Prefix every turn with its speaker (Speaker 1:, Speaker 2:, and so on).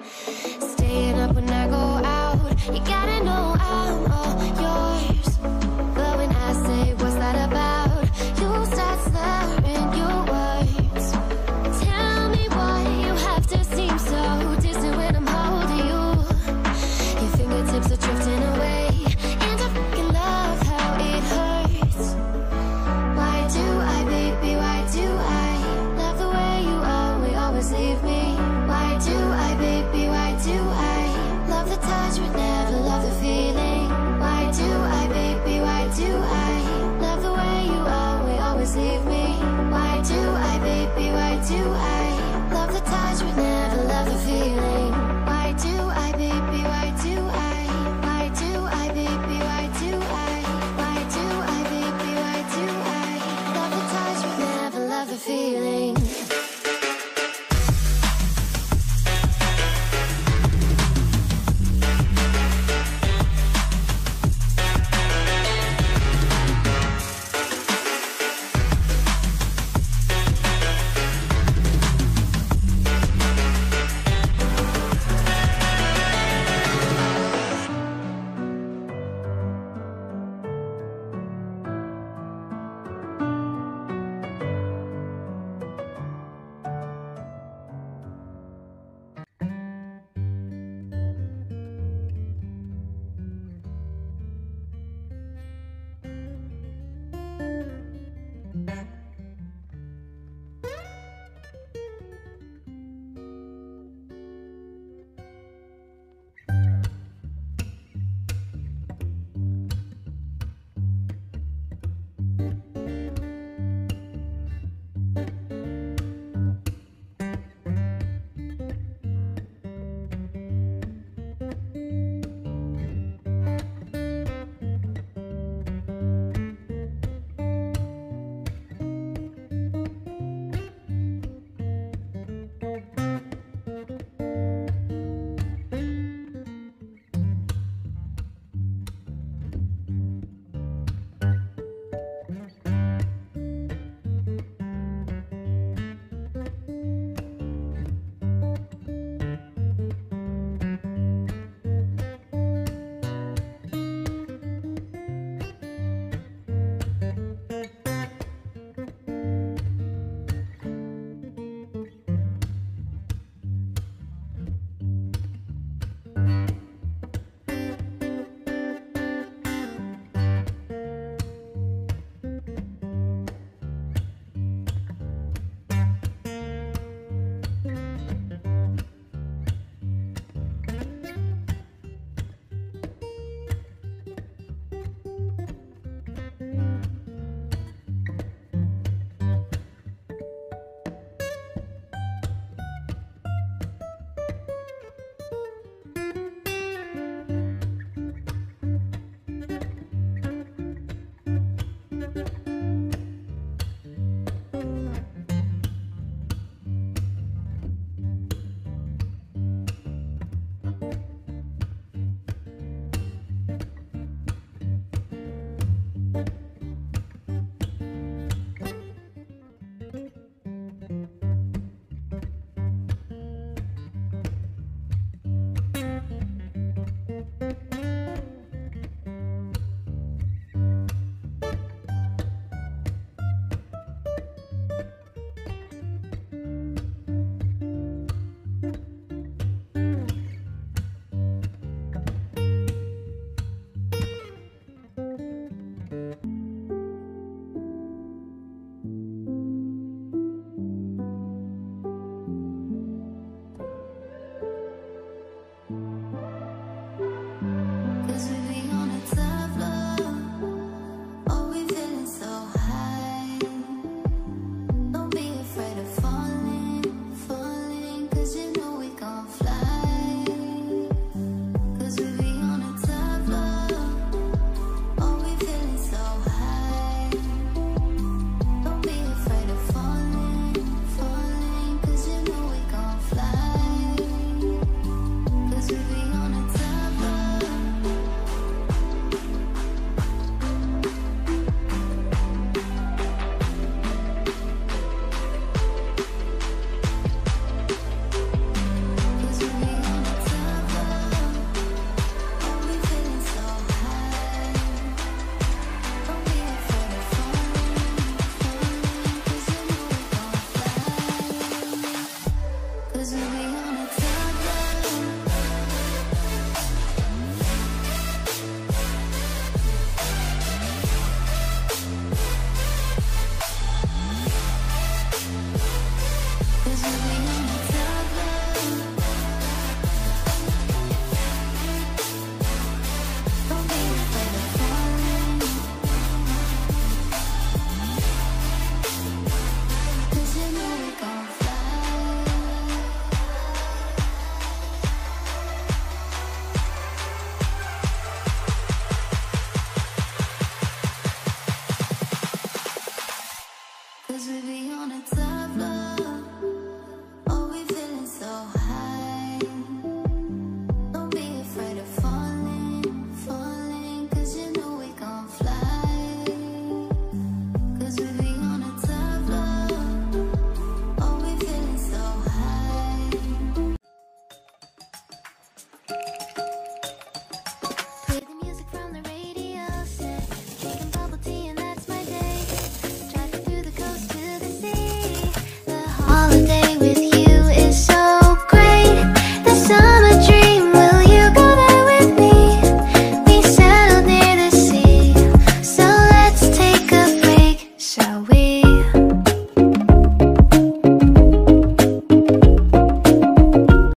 Speaker 1: Staying up when I go out, you gotta know I'm all yours. But when I say what's that about, you start slurring your words. Tell me why you have to seem so distant when I'm holding you. Your fingertips are drifting away, and I fucking love how it hurts. Why do I, baby, why do I love the way you always leave me? Why do I, baby, why do I love the touch but never love the feeling? Why do I, baby, why do I love the way you always leave me? Why do I, baby, why do I love the touch but never love the feeling? Why do I, baby, why do I? Why do I, baby, why do I? Why do I, baby, why do I love the touch but never love the feeling?